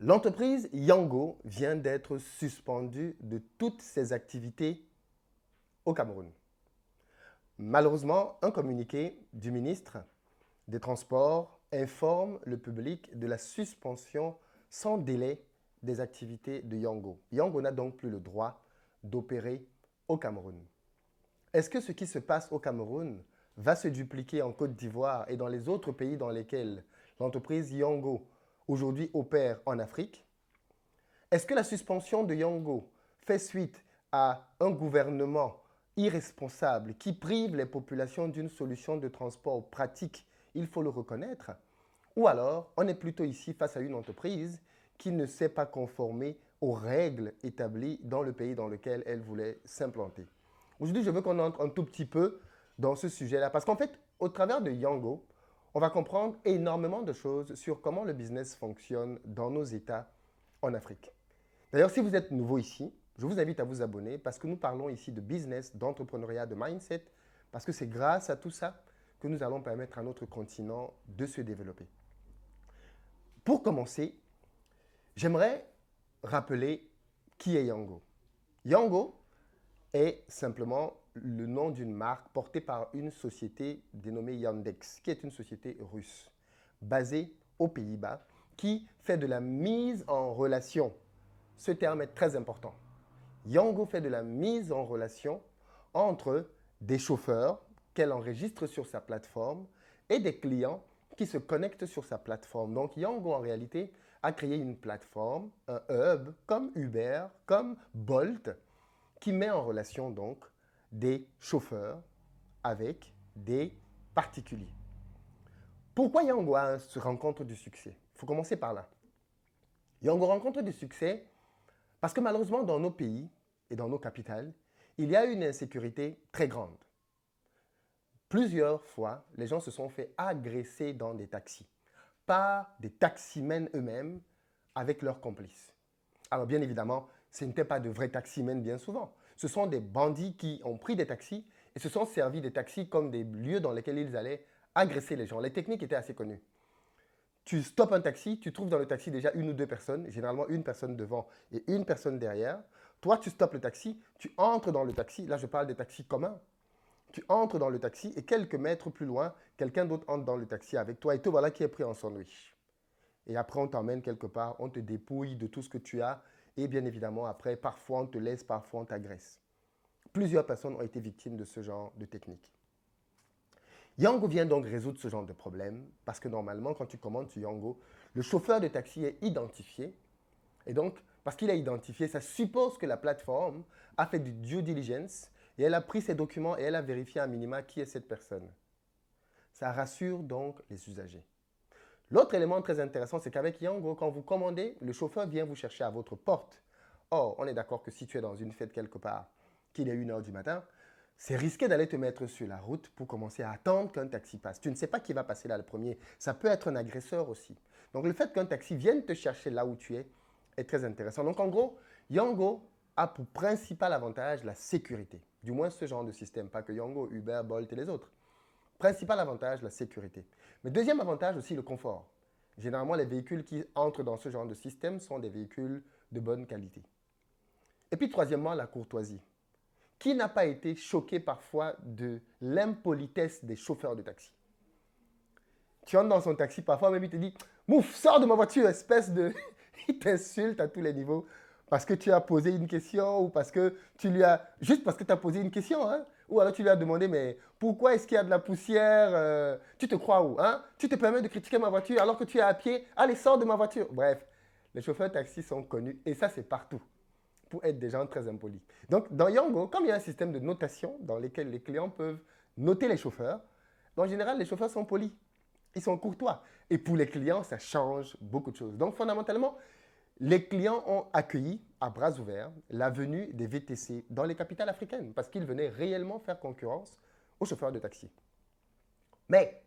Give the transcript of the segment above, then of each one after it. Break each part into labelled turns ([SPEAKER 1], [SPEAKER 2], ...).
[SPEAKER 1] L'entreprise Yango vient d'être suspendue de toutes ses activités au Cameroun. Malheureusement, un communiqué du ministre des Transports informe le public de la suspension sans délai des activités de Yango. Yango n'a donc plus le droit d'opérer au Cameroun. Est-ce que ce qui se passe au Cameroun va se dupliquer en Côte d'Ivoire et dans les autres pays dans lesquels l'entreprise Yango aujourd'hui opère en Afrique? Est-ce que la suspension de Yango fait suite à un gouvernement irresponsable qui prive les populations d'une solution de transport pratique, il faut le reconnaître? Ou alors, on est plutôt ici face à une entreprise qui ne s'est pas conformer aux règles établies dans le pays dans lequel elle voulait s'implanter. Aujourd'hui, je veux qu'on entre un tout petit peu dans ce sujet-là parce qu'en fait, au travers de Yango, on va comprendre énormément de choses sur comment le business fonctionne dans nos États en Afrique. D'ailleurs, si vous êtes nouveau ici, je vous invite à vous abonner parce que nous parlons ici de business, d'entrepreneuriat, de mindset, parce que c'est grâce à tout ça que nous allons permettre à notre continent de se développer. Pour commencer, j'aimerais rappeler qui est Yango. Yango est simplement le nom d'une marque portée par une société dénommée Yandex, qui est une société russe, basée aux Pays-Bas, qui fait de la mise en relation. Ce terme est très important. Yango fait de la mise en relation entre des chauffeurs qu'elle enregistre sur sa plateforme et des clients qui se connectent sur sa plateforme. Donc Yango en réalité a créé une plateforme, un hub comme Uber, comme Bolt, qui met en relation donc des chauffeurs avec des particuliers. Pourquoi Yango rencontre du succès? Il faut commencer par là. Yango rencontre du succès parce que malheureusement, dans nos pays et dans nos capitales, il y a une insécurité très grande. Plusieurs fois, les gens se sont fait agresser dans des taxis par des taximens eux-mêmes avec leurs complices. Alors bien évidemment, ce n'étaient pas de vrais taximens bien souvent. Ce sont des bandits qui ont pris des taxis et se sont servis des taxis comme des lieux dans lesquels ils allaient agresser les gens. Les techniques étaient assez connues. Tu stoppes un taxi, tu trouves dans le taxi déjà une ou deux personnes, généralement une personne devant et une personne derrière. Toi, tu stoppes le taxi, tu entres dans le taxi, là je parle des taxis communs. Tu entres dans le taxi et quelques mètres plus loin, quelqu'un d'autre entre dans le taxi avec toi et te voilà qui est pris en sandwich. Et après, on t'emmène quelque part, on te dépouille de tout ce que tu as et bien évidemment, après, parfois on te laisse, parfois on t'agresse. Plusieurs personnes ont été victimes de ce genre de technique. Yango vient donc résoudre ce genre de problème parce que normalement, quand tu commandes sur Yango, le chauffeur de taxi est identifié. Et donc, parce qu'il est identifié, ça suppose que la plateforme a fait du due diligence et elle a pris ses documents et elle a vérifié à minima qui est cette personne. Ça rassure donc les usagers. L'autre élément très intéressant, c'est qu'avec Yango, quand vous commandez, le chauffeur vient vous chercher à votre porte. Or, on est d'accord que si tu es dans une fête quelque part, qu'il est 1 h du matin, c'est risqué d'aller te mettre sur la route pour commencer à attendre qu'un taxi passe. Tu ne sais pas qui va passer là le premier. Ça peut être un agresseur aussi. Donc le fait qu'un taxi vienne te chercher là où tu es est très intéressant. Donc en gros, Yango a pour principal avantage la sécurité. Du moins ce genre de système, pas que Yango, Uber, Bolt et les autres. Principal avantage, la sécurité. Mais deuxième avantage aussi, le confort. Généralement, les véhicules qui entrent dans ce genre de système sont des véhicules de bonne qualité. Et puis troisièmement, la courtoisie. Qui n'a pas été choqué parfois de l'impolitesse des chauffeurs de taxi? Tu entres dans son taxi, parfois même il te dit Mouf, sors de ma voiture, espèce de. Il t'insulte à tous les niveaux parce que tu as posé une question ou parce que tu lui as. Juste parce que tu as posé une question, hein? Ou alors tu lui as demandé Mais pourquoi est-ce qu'il y a de la poussière Tu te crois où, hein? Tu te permets de critiquer ma voiture alors que tu es à pied? Allez, sors de ma voiture. Bref, les chauffeurs de taxi sont connus et ça, c'est partout pour être des gens très impolis. Donc, dans Yango, comme il y a un système de notation dans lequel les clients peuvent noter les chauffeurs, en général, les chauffeurs sont polis. Ils sont courtois. Et pour les clients, ça change beaucoup de choses. Donc, fondamentalement, les clients ont accueilli à bras ouverts la venue des VTC dans les capitales africaines parce qu'ils venaient réellement faire concurrence aux chauffeurs de taxi. Mais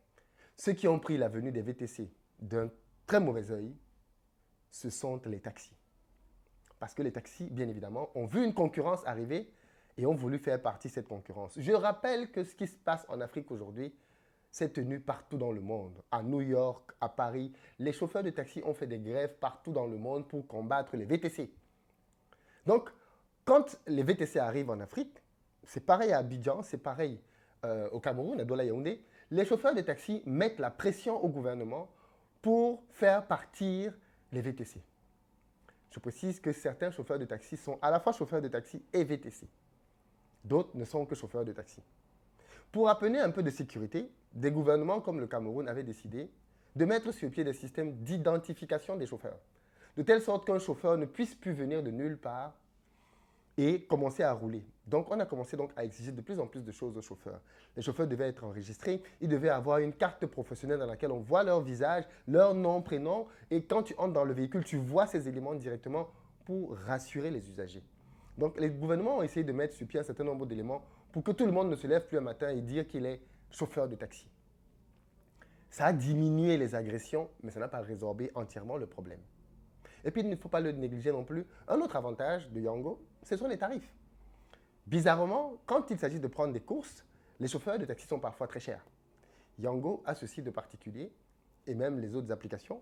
[SPEAKER 1] ceux qui ont pris la venue des VTC d'un très mauvais œil, ce sont les taxis. Parce que les taxis, bien évidemment, ont vu une concurrence arriver et ont voulu faire partie de cette concurrence. Je rappelle que ce qui se passe en Afrique aujourd'hui s'est tenu partout dans le monde. À New York, à Paris, les chauffeurs de taxi ont fait des grèves partout dans le monde pour combattre les VTC. Donc, quand les VTC arrivent en Afrique, c'est pareil à Abidjan, c'est pareil au Cameroun, à Douala Yaoundé, les chauffeurs de taxi mettent la pression au gouvernement pour faire partir les VTC. Je précise que certains chauffeurs de taxi sont à la fois chauffeurs de taxi et VTC. D'autres ne sont que chauffeurs de taxi. Pour amener un peu de sécurité, des gouvernements comme le Cameroun avaient décidé de mettre sur pied des systèmes d'identification des chauffeurs, de telle sorte qu'un chauffeur ne puisse plus venir de nulle part et commencer à rouler. Donc, on a commencé donc à exiger de plus en plus de choses aux chauffeurs. Les chauffeurs devaient être enregistrés, ils devaient avoir une carte professionnelle dans laquelle on voit leur visage, leur nom, prénom, et quand tu entres dans le véhicule, tu vois ces éléments directement pour rassurer les usagers. Donc, les gouvernements ont essayé de mettre sur pied un certain nombre d'éléments pour que tout le monde ne se lève plus un matin et dire qu'il est chauffeur de taxi. Ça a diminué les agressions, mais ça n'a pas résorbé entièrement le problème. Et puis, il ne faut pas le négliger non plus. Un autre avantage de Yango, ce sont les tarifs. Bizarrement, quand il s'agit de prendre des courses, les chauffeurs de taxi sont parfois très chers. Yango a ceci de particulier, et même les autres applications,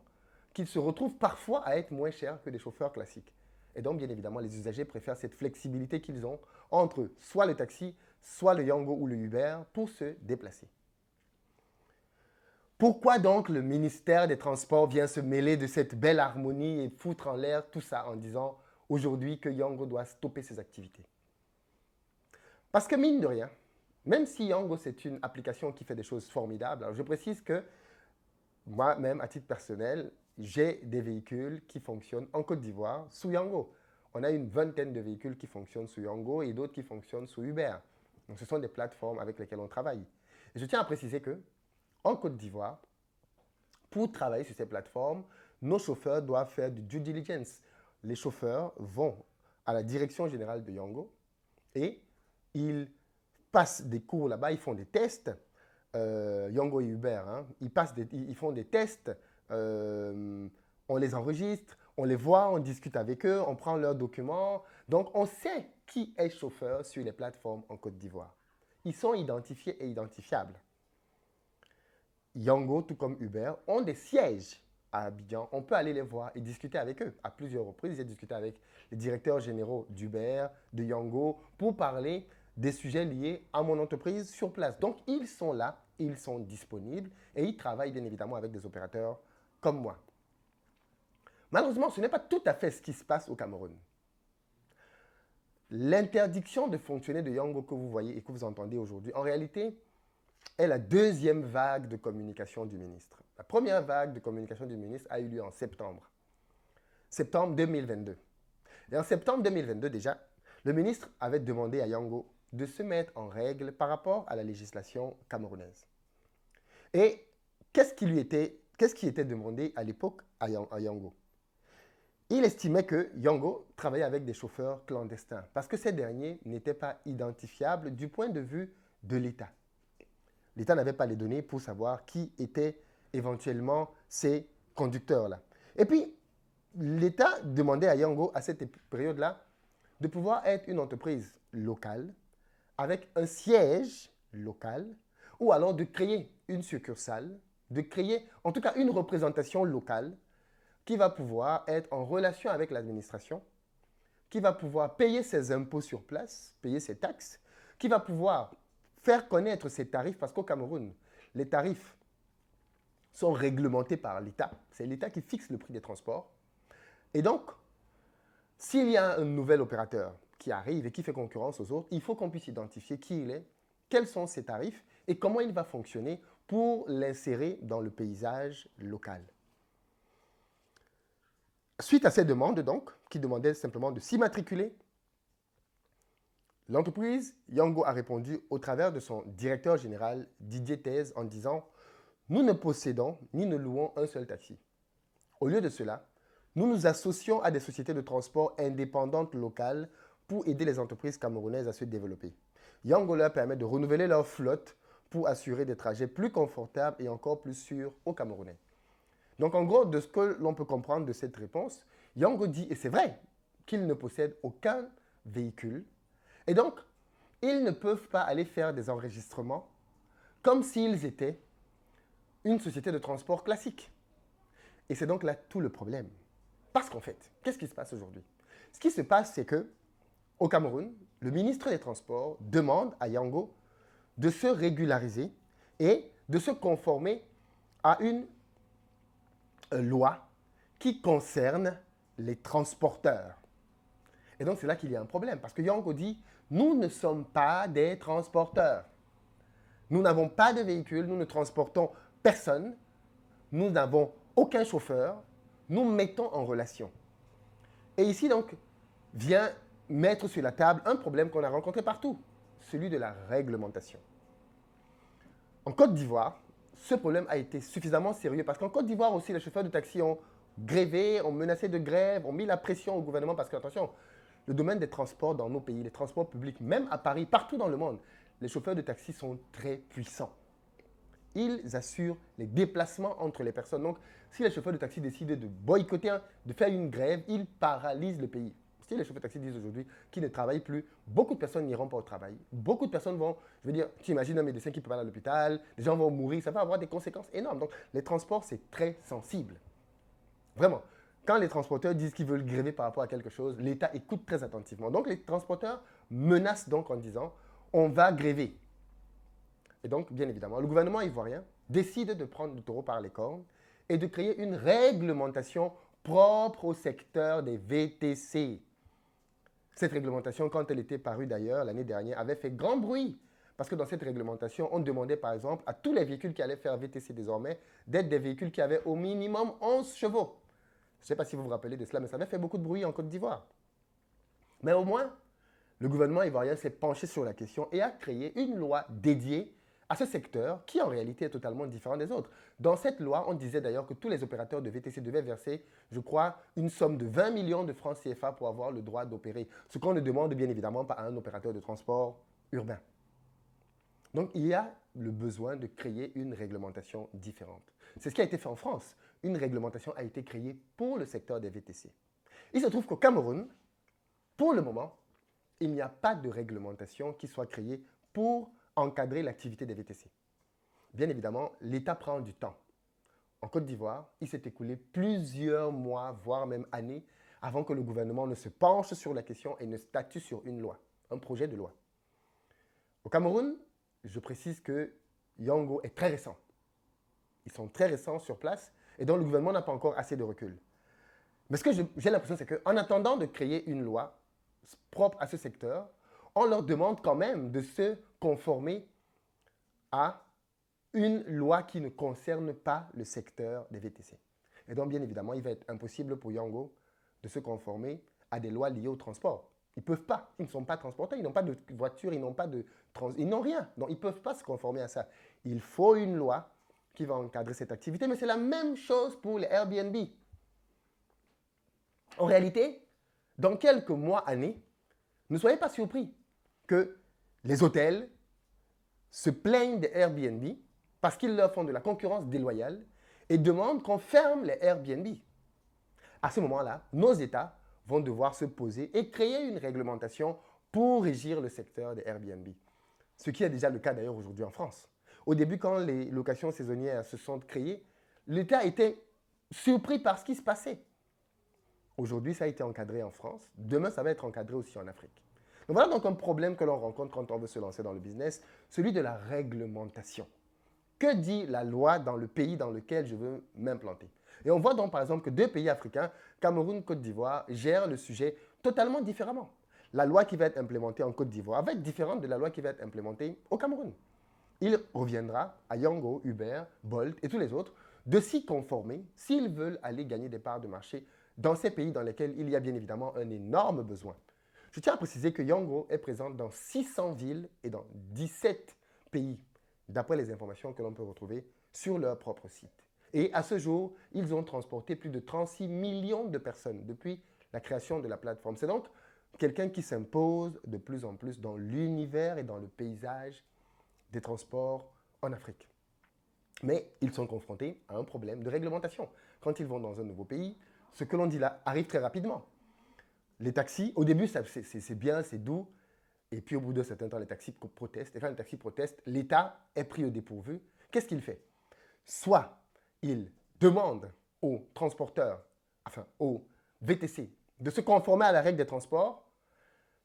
[SPEAKER 1] qu'ils se retrouvent parfois à être moins chers que des chauffeurs classiques. Et donc, bien évidemment, les usagers préfèrent cette flexibilité qu'ils ont entre soit le taxi, soit le Yango ou le Uber pour se déplacer. Pourquoi donc le ministère des Transports vient se mêler de cette belle harmonie et foutre en l'air tout ça en disant aujourd'hui que Yango doit stopper ses activités? Parce que mine de rien, même si Yango c'est une application qui fait des choses formidables, alors je précise que moi-même, à titre personnel, j'ai des véhicules qui fonctionnent en Côte d'Ivoire sous Yango. On a une vingtaine de véhicules qui fonctionnent sous Yango et d'autres qui fonctionnent sous Uber. Donc ce sont des plateformes avec lesquelles on travaille. Et je tiens à préciser que en Côte d'Ivoire, pour travailler sur ces plateformes, nos chauffeurs doivent faire du due diligence. Les chauffeurs vont à la direction générale de Yango et ils passent des cours là-bas, ils font des tests. Yango et Uber, hein, ils font des tests, on les enregistre, on les voit, on discute avec eux, on prend leurs documents. Donc, on sait qui est chauffeur sur les plateformes en Côte d'Ivoire. Ils sont identifiés et identifiables. Yango, tout comme Uber, ont des sièges à Abidjan. On peut aller les voir et discuter avec eux. À plusieurs reprises, j'ai discuté avec les directeurs généraux d'Uber, de Yango, pour parler des sujets liés à mon entreprise sur place. Donc, ils sont là, ils sont disponibles et ils travaillent bien évidemment avec des opérateurs comme moi. Malheureusement, ce n'est pas tout à fait ce qui se passe au Cameroun. L'interdiction de fonctionner de Yango que vous voyez et que vous entendez aujourd'hui, en réalité, est la deuxième vague de communication du ministre. La première vague de communication du ministre a eu lieu en septembre. Septembre 2022. Et en septembre 2022 déjà, le ministre avait demandé à Yango de se mettre en règle par rapport à la législation camerounaise. Et qu'est-ce qui était demandé à l'époque à Yango? Il estimait que Yango travaillait avec des chauffeurs clandestins parce que ces derniers n'étaient pas identifiables du point de vue de l'État. L'État n'avait pas les données pour savoir qui étaient éventuellement ces conducteurs-là. Et puis, l'État demandait à Yango, à cette période-là, de pouvoir être une entreprise locale, avec un siège local, ou alors de créer une succursale, de créer en tout cas une représentation locale qui va pouvoir être en relation avec l'administration, qui va pouvoir payer ses impôts sur place, payer ses taxes, qui va pouvoir faire connaître ses tarifs, parce qu'au Cameroun, les tarifs sont réglementés par l'État. C'est l'État qui fixe le prix des transports. Et donc, s'il y a un nouvel opérateur qui arrive et qui fait concurrence aux autres, il faut qu'on puisse identifier qui il est, quels sont ses tarifs et comment il va fonctionner pour l'insérer dans le paysage local. Suite à ces demandes, donc, qui demandaient simplement de s'immatriculer, l'entreprise Yango a répondu au travers de son directeur général Didier Thèse en disant « Nous ne possédons ni ne louons un seul taxi. Au lieu de cela, nous nous associons à des sociétés de transport indépendantes locales pour aider les entreprises camerounaises à se développer. Yango leur permet de renouveler leur flotte pour assurer des trajets plus confortables et encore plus sûrs aux Camerounais. » Donc en gros, de ce que l'on peut comprendre de cette réponse, Yango dit, et c'est vrai, qu'ils ne possèdent aucun véhicule. Et donc, ils ne peuvent pas aller faire des enregistrements comme s'ils étaient une société de transport classique. Et c'est donc là tout le problème. Parce qu'en fait, qu'est-ce qui se passe aujourd'hui? Ce qui se passe, c'est que au Cameroun, le ministre des Transports demande à Yango de se régulariser et de se conformer à une loi qui concerne les transporteurs. Et donc, c'est là qu'il y a un problème, parce que Yango dit, nous ne sommes pas des transporteurs. Nous n'avons pas de véhicule, nous ne transportons personne, nous n'avons aucun chauffeur, nous mettons en relation. Et ici, donc, vient mettre sur la table un problème qu'on a rencontré partout, celui de la réglementation. En Côte d'Ivoire, ce problème a été suffisamment sérieux parce qu'en Côte d'Ivoire aussi, les chauffeurs de taxi ont grévé, ont menacé de grève, ont mis la pression au gouvernement parce que, attention, le domaine des transports dans nos pays, les transports publics, même à Paris, partout dans le monde, les chauffeurs de taxi sont très puissants. Ils assurent les déplacements entre les personnes. Donc, si les chauffeurs de taxi décident de boycotter, de faire une grève, ils paralysent le pays. Si les chauffeurs de taxi disent aujourd'hui qu'ils ne travaillent plus, beaucoup de personnes n'iront pas au travail. Beaucoup de personnes vont, je veux dire, tu imagines un médecin qui ne peut pas aller à l'hôpital, des gens vont mourir, ça va avoir des conséquences énormes. Donc, les transports, c'est très sensible. Vraiment. Quand les transporteurs disent qu'ils veulent gréver par rapport à quelque chose, l'État écoute très attentivement. Donc, les transporteurs menacent donc en disant, on va gréver. Et donc, bien évidemment, le gouvernement ivoirien décide de prendre le taureau par les cornes et de créer une réglementation propre au secteur des VTC. Cette réglementation, quand elle était parue d'ailleurs l'année dernière, avait fait grand bruit. Parce que dans cette réglementation, on demandait par exemple à tous les véhicules qui allaient faire VTC désormais d'être des véhicules qui avaient au minimum 11 chevaux. Je ne sais pas si vous vous rappelez de cela, mais ça avait fait beaucoup de bruit en Côte d'Ivoire. Mais au moins, le gouvernement ivoirien s'est penché sur la question et a créé une loi dédiée à ce secteur qui en réalité est totalement différent des autres. Dans cette loi, on disait d'ailleurs que tous les opérateurs de VTC devaient verser, je crois, une somme de 20 millions de francs CFA pour avoir le droit d'opérer. Ce qu'on ne demande bien évidemment pas à un opérateur de transport urbain. Donc il y a le besoin de créer une réglementation différente. C'est ce qui a été fait en France. Une réglementation a été créée pour le secteur des VTC. Il se trouve qu'au Cameroun, pour le moment, il n'y a pas de réglementation qui soit créée pour encadrer l'activité des VTC. Bien évidemment, l'État prend du temps. En Côte d'Ivoire, il s'est écoulé plusieurs mois, voire même années, avant que le gouvernement ne se penche sur la question et ne statue sur une loi, un projet de loi. Au Cameroun, je précise que Yango est très récent. Ils sont très récents sur place et donc le gouvernement n'a pas encore assez de recul. Mais ce que j'ai l'impression, c'est qu'en attendant de créer une loi propre à ce secteur, on leur demande quand même de se conformer à une loi qui ne concerne pas le secteur des VTC. Et donc, bien évidemment, il va être impossible pour Yango de se conformer à des lois liées au transport. Ils ne peuvent pas. Ils ne sont pas transporteurs, ils n'ont pas de voiture, ils n'ont pas de ils n'ont rien. Donc, ils ne peuvent pas se conformer à ça. Il faut une loi qui va encadrer cette activité, mais c'est la même chose pour les Airbnb. En réalité, dans quelques mois, années, ne soyez pas surpris que les hôtels se plaignent des Airbnb parce qu'ils leur font de la concurrence déloyale et demandent qu'on ferme les Airbnb. À ce moment-là, nos États vont devoir se poser et créer une réglementation pour régir le secteur des Airbnb. Ce qui est déjà le cas d'ailleurs aujourd'hui en France. Au début, quand les locations saisonnières se sont créées, l'État était surpris par ce qui se passait. Aujourd'hui, ça a été encadré en France. Demain, ça va être encadré aussi en Afrique. Donc voilà donc un problème que l'on rencontre quand on veut se lancer dans le business, celui de la réglementation. Que dit la loi dans le pays dans lequel je veux m'implanter? Et on voit donc par exemple que deux pays africains, Cameroun, Côte d'Ivoire, gèrent le sujet totalement différemment. La loi qui va être implémentée en Côte d'Ivoire va être différente de la loi qui va être implémentée au Cameroun. Il reviendra à Yango, Uber, Bolt et tous les autres de s'y conformer s'ils veulent aller gagner des parts de marché dans ces pays dans lesquels il y a bien évidemment un énorme besoin. Je tiens à préciser que Yango est présente dans 600 villes et dans 17 pays, d'après les informations que l'on peut retrouver sur leur propre site. Et à ce jour, ils ont transporté plus de 36 millions de personnes depuis la création de la plateforme. C'est donc quelqu'un qui s'impose de plus en plus dans l'univers et dans le paysage des transports en Afrique. Mais ils sont confrontés à un problème de réglementation. Quand ils vont dans un nouveau pays, ce que l'on dit là arrive très rapidement. Les taxis, au début, c'est bien, c'est doux. Et puis, au bout d'un certain temps, les taxis protestent. Et quand les taxis protestent, l'État est pris au dépourvu. Qu'est-ce qu'il fait? Soit il demande aux transporteurs, enfin aux VTC, de se conformer à la règle des transports,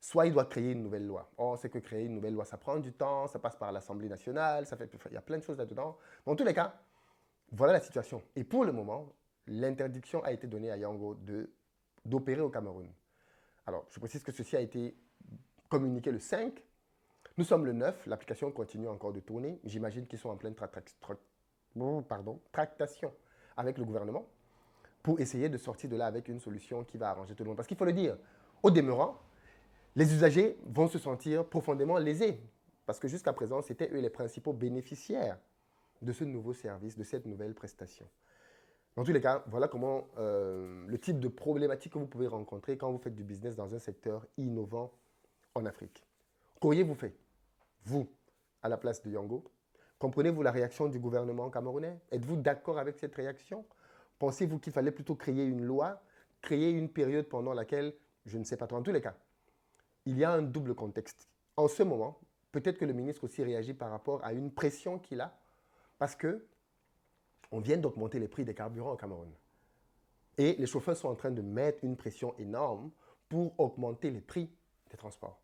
[SPEAKER 1] soit il doit créer une nouvelle loi. Or, c'est que créer une nouvelle loi, ça prend du temps, ça passe par l'Assemblée nationale, il y a plein de choses là-dedans. Dans tous les cas, voilà la situation. Et pour le moment, l'interdiction a été donnée à Yango d'opérer au Cameroun. Alors, je précise que ceci a été communiqué le 5. Nous sommes le 9, l'application continue encore de tourner. J'imagine qu'ils sont en pleine tractation avec le gouvernement pour essayer de sortir de là avec une solution qui va arranger tout le monde. Parce qu'il faut le dire, au demeurant, les usagers vont se sentir profondément lésés. Parce que jusqu'à présent, c'était eux les principaux bénéficiaires de ce nouveau service, de cette nouvelle prestation. Dans tous les cas, voilà comment le type de problématique que vous pouvez rencontrer quand vous faites du business dans un secteur innovant en Afrique. Qu'auriez-vous fait, vous, à la place de Yango? Comprenez-vous la réaction du gouvernement camerounais? Êtes-vous d'accord avec cette réaction? Pensez-vous qu'il fallait plutôt créer une loi, créer une période pendant laquelle, je ne sais pas trop, en tous les cas, il y a un double contexte. En ce moment, peut-être que le ministre aussi réagit par rapport à une pression qu'il a, parce que on vient d'augmenter les prix des carburants au Cameroun. Et les chauffeurs sont en train de mettre une pression énorme pour augmenter les prix des transports.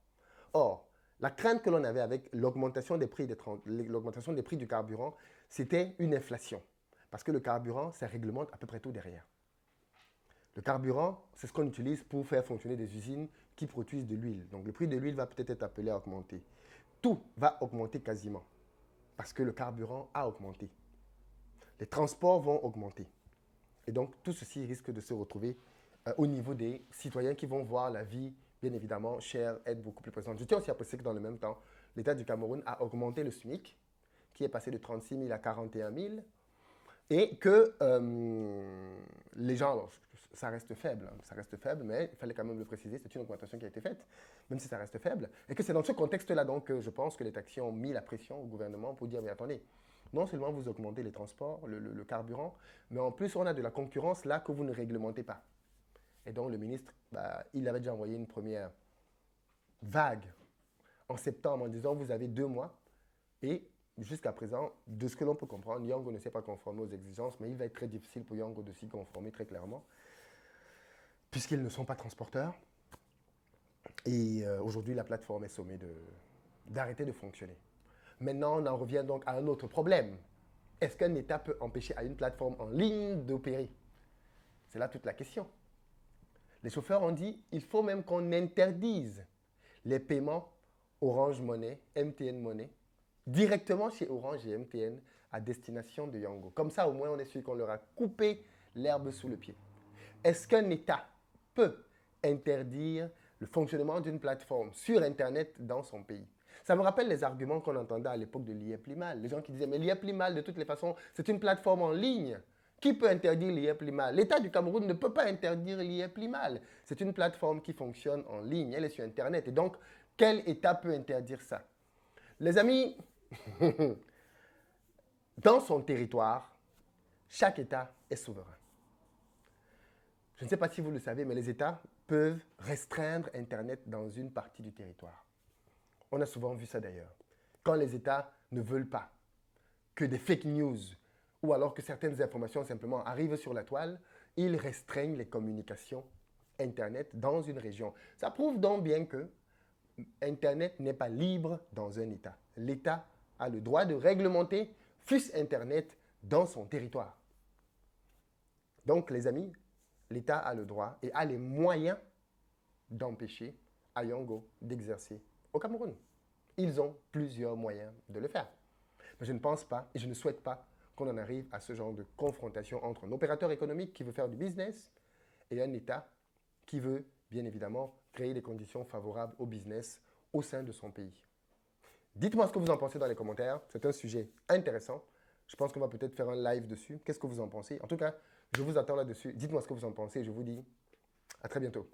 [SPEAKER 1] Or, la crainte que l'on avait avec l'augmentation des prix du carburant, c'était une inflation. Parce que le carburant, ça réglemente à peu près tout derrière. Le carburant, c'est ce qu'on utilise pour faire fonctionner des usines qui produisent de l'huile. Donc le prix de l'huile va peut-être être appelé à augmenter. Tout va augmenter quasiment. Parce que le carburant a augmenté. Les transports vont augmenter. Et donc tout ceci risque de se retrouver au niveau des citoyens qui vont voir la vie, bien évidemment, chère, être beaucoup plus présente. Je tiens aussi à préciser que dans le même temps, l'État du Cameroun a augmenté le SMIC, qui est passé de 36 000 à 41 000, et que les gens, alors, ça reste faible, mais il fallait quand même le préciser, c'est une augmentation qui a été faite, même si ça reste faible, et que c'est dans ce contexte-là donc que je pense que les taxis ont mis la pression au gouvernement pour dire, mais attendez, non seulement vous augmentez les transports, le carburant, mais en plus on a de la concurrence là que vous ne réglementez pas. Et donc le ministre, il avait déjà envoyé une première vague en septembre en disant, vous avez 2 mois, et jusqu'à présent, de ce que l'on peut comprendre, Yango ne s'est pas conformé aux exigences, mais il va être très difficile pour Yango de s'y conformer très clairement, puisqu'ils ne sont pas transporteurs. Et aujourd'hui, la plateforme est sommée d'arrêter de fonctionner. Maintenant, on en revient donc à un autre problème. Est-ce qu'un État peut empêcher à une plateforme en ligne d'opérer? C'est là toute la question. Les chauffeurs ont dit il faut même qu'on interdise les paiements Orange Money, MTN Money, directement chez Orange et MTN à destination de Yango. Comme ça, au moins, on est sûr qu'on leur a coupé l'herbe sous le pied. Est-ce qu'un État peut interdire le fonctionnement d'une plateforme sur Internet dans son pays? Ça me rappelle les arguments qu'on entendait à l'époque de l'IEP-Limal. Les gens qui disaient, mais l'IEP-Limal, de toutes les façons, c'est une plateforme en ligne. Qui peut interdire l'IEP-Limal? L'État du Cameroun ne peut pas interdire l'IEP-Limal. C'est une plateforme qui fonctionne en ligne. Elle est sur Internet. Et donc, quel État peut interdire ça? Les amis, dans son territoire, chaque État est souverain. Je ne sais pas si vous le savez, mais les États peuvent restreindre Internet dans une partie du territoire. On a souvent vu ça d'ailleurs. Quand les États ne veulent pas que des fake news ou alors que certaines informations simplement arrivent sur la toile, ils restreignent les communications Internet dans une région. Ça prouve donc bien que Internet n'est pas libre dans un État. L'État a le droit de réglementer, fût-ce Internet, dans son territoire. Donc, les amis, l'État a le droit et a les moyens d'empêcher à Yango d'exercer au Cameroun. Ils ont plusieurs moyens de le faire. Mais je ne pense pas et je ne souhaite pas qu'on en arrive à ce genre de confrontation entre un opérateur économique qui veut faire du business et un État qui veut, bien évidemment, créer des conditions favorables au business au sein de son pays. Dites-moi ce que vous en pensez dans les commentaires. C'est un sujet intéressant. Je pense qu'on va peut-être faire un live dessus. Qu'est-ce que vous en pensez? En tout cas, je vous attends là-dessus. Dites-moi ce que vous en pensez et je vous dis à très bientôt.